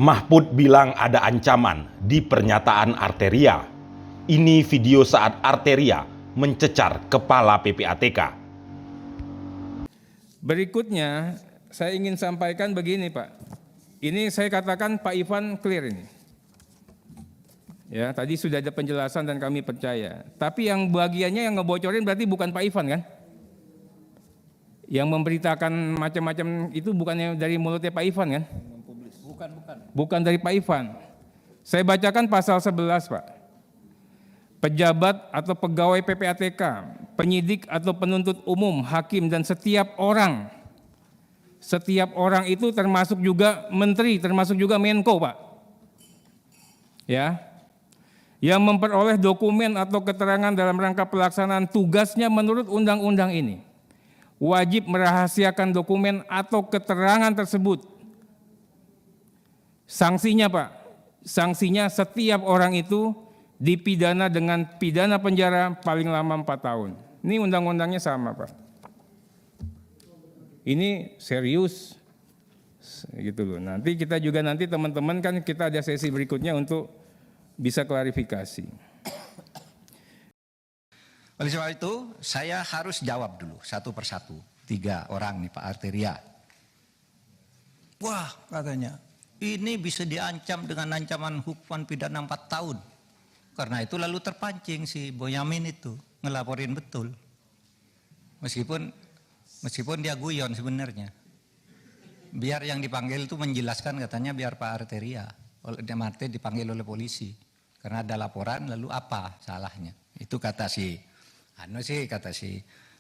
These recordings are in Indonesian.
Mahfud bilang ada ancaman di pernyataan Arteria. Ini video saat Arteria mencecar kepala PPATK. Berikutnya, saya ingin sampaikan begini, Pak. Ini saya katakan Pak Ivan clear ini. Ya, tadi sudah ada penjelasan dan kami percaya. Tapi yang bagiannya yang ngebocorin berarti bukan Pak Ivan kan? Yang memberitakan macam-macam itu bukannya dari mulutnya Pak Ivan kan? Bukan dari Pak Ivan. Saya bacakan pasal 11, Pak. Pejabat atau pegawai PPATK, penyidik atau penuntut umum, hakim dan setiap orang itu termasuk juga menteri, termasuk juga Menko, Pak. Ya. Yang memperoleh dokumen atau keterangan dalam rangka pelaksanaan tugasnya menurut undang-undang ini wajib merahasiakan dokumen atau keterangan tersebut. Sanksinya, Pak, sanksinya setiap orang itu dipidana dengan pidana penjara paling lama 4 tahun. Ini undang-undangnya sama, Pak. Ini serius, gitu loh. Nanti kita juga teman-teman kan kita ada sesi berikutnya untuk bisa klarifikasi. Oleh sebab itu, saya harus jawab dulu satu persatu. 3 orang nih Pak Arteria. Wah, katanya, ini bisa diancam dengan ancaman hukuman pidana 4 tahun. Karena itu lalu terpancing si Boyamin itu ngelaporin betul. Meskipun dia guyon sebenarnya. Biar yang dipanggil itu menjelaskan katanya biar Pak Arteria. Oleh Marte dipanggil oleh polisi. Karena ada laporan lalu apa salahnya. Itu kata si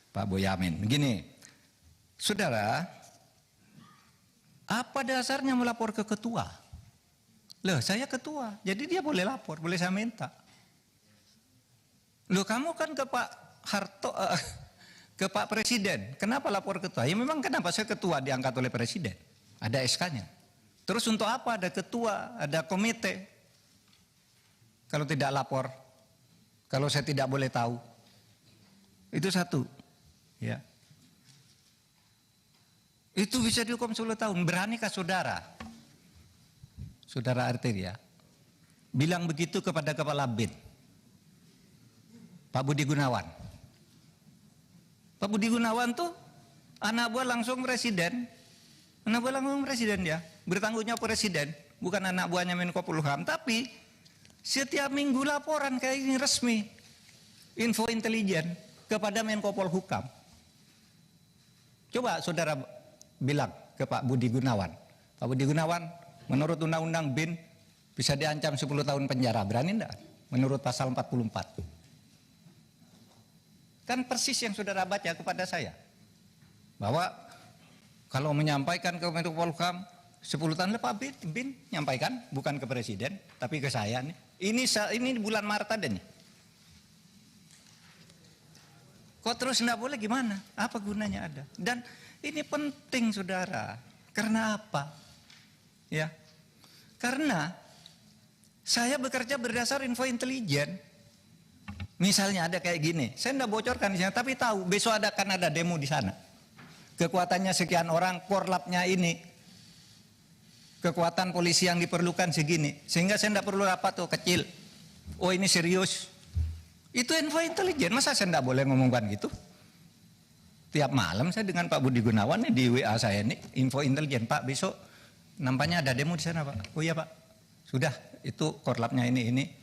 Pak Boyamin. Begini, saudara, apa dasarnya melapor ke ketua? Loh, saya ketua, jadi dia boleh lapor, boleh saya minta. Loh, kamu kan ke Pak Harto, ke Pak Presiden, kenapa lapor ketua? Ya memang kenapa saya ketua diangkat oleh Presiden, ada SK-nya. Terus untuk apa ada ketua, ada komite? Kalau tidak lapor, kalau saya tidak boleh tahu, itu satu, ya. Itu bisa dihukum 10 tahun. Beranikah saudara Arteria bilang begitu kepada Kepala BIN, Pak Budi Gunawan? Pak Budi Gunawan tuh anak buah langsung presiden. Anak buah langsung presiden dia. Bertanggung jawab presiden. Bukan anak buahnya Menko Polhukam. Tapi setiap minggu laporan kayak ini resmi. Info intelijen kepada Menko Polhukam. Coba saudara bilang ke Pak Budi Gunawan. Pak Budi Gunawan, menurut Undang-Undang BIN bisa diancam 10 tahun penjara. Berani enggak? Menurut pasal 44. Kan persis yang saudara baca kepada saya. Bahwa kalau menyampaikan ke Menko Polhukam 10 tahun Pak BIN nyampaikan bukan ke presiden tapi ke saya nih. Ini bulan Maret ada nih. Kok terus enggak boleh gimana? Apa gunanya ada? Dan ini penting saudara. Karena apa? Ya. Karena saya bekerja berdasar info intelijen. Misalnya ada kayak gini, saya enggak bocorkan di sana, tapi tahu besok akan ada demo di sana. Kekuatannya sekian orang, korlapnya ini. Kekuatan polisi yang diperlukan segini. Sehingga saya enggak perlu rapat tuh kecil. Oh ini serius. Itu info intelijen, masa saya enggak boleh ngomongkan gitu? Tiap malam saya dengan Pak Budi Gunawan nih di WA saya nih, info intelijen, Pak besok nampaknya ada demo di sana Pak. Oh iya Pak, sudah itu korlapnya ini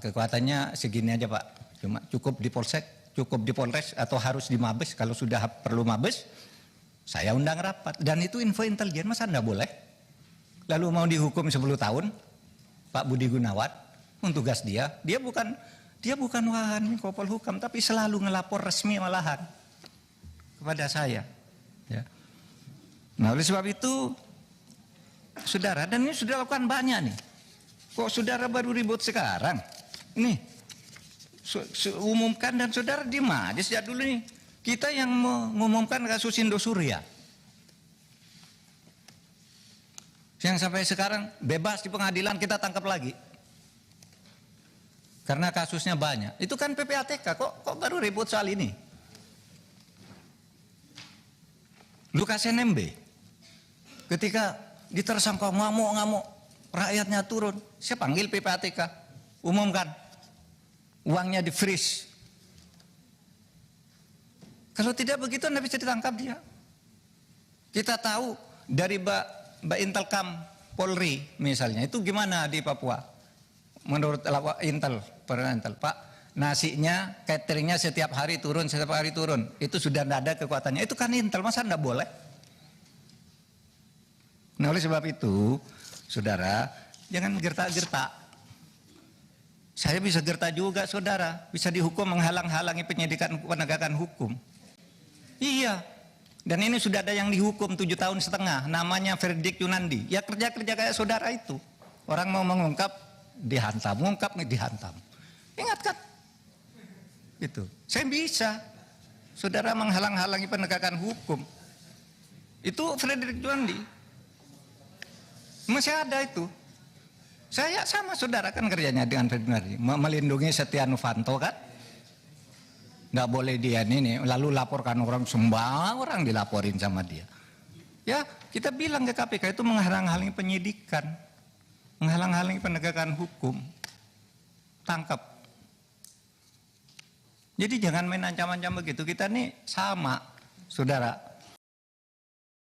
kekuatannya segini aja Pak. Cuma cukup di Polsek, cukup di Polres atau harus di Mabes. Kalau sudah perlu Mabes, saya undang rapat. Dan itu info intelijen, masa enggak boleh? Lalu mau dihukum 10 tahun, Pak Budi Gunawan, untuk tugas dia bukan wahan Menko Polhukam, tapi selalu ngelapor resmi malahan kepada saya. Ya. Nah oleh sebab itu, saudara, dan ini sudah lakukan banyak nih. Kok saudara baru ribut sekarang? Nih, umumkan dan saudara diem aja sejak dulu nih. Kita yang mengumumkan kasus Indosuria. Yang sampai sekarang bebas di pengadilan kita tangkap lagi. Karena kasusnya banyak. Itu kan PPATK, kok baru ribut soal ini? Lukas NMB ketika ditersangka ngamuk-ngamuk, rakyatnya turun. Saya panggil PPATK, umumkan, uangnya di freeze. Kalau tidak begitu Anda bisa ditangkap dia. Kita tahu dari Mbak Intelkam Polri misalnya, itu gimana di Papua? Menurut Intel, Pak, nasinya, cateringnya setiap hari turun. Itu sudah tidak ada kekuatannya. Itu kan Intel, masa tidak boleh? Nah oleh sebab itu, saudara, jangan gertak-gertak. Saya bisa gertak juga, saudara. Bisa dihukum menghalang-halangi penyidikan penegakan hukum. Iya. Dan ini sudah ada yang dihukum 7 tahun setengah. Namanya Fredrik Yunandi. Ya kerja-kerja kayak saudara itu. Orang mau mengungkap, dihantam. Mengungkap, dihantam. Ingat kan? Itu. Saya bisa. Saudara menghalang-halangi penegakan hukum. Itu Fredrik Yunandi. Masih ada itu. Saya sama saudara kan kerjanya dengan Fredrik, melindungi Setia Novanto kan. Nggak boleh dia ini, lalu laporkan orang, semua orang dilaporin sama dia. Ya kita bilang ke KPK itu menghalang-halangi penyidikan, menghalang-halangi penegakan hukum. Tangkap. Jadi jangan main ancam-ancam begitu, kita nih sama saudara.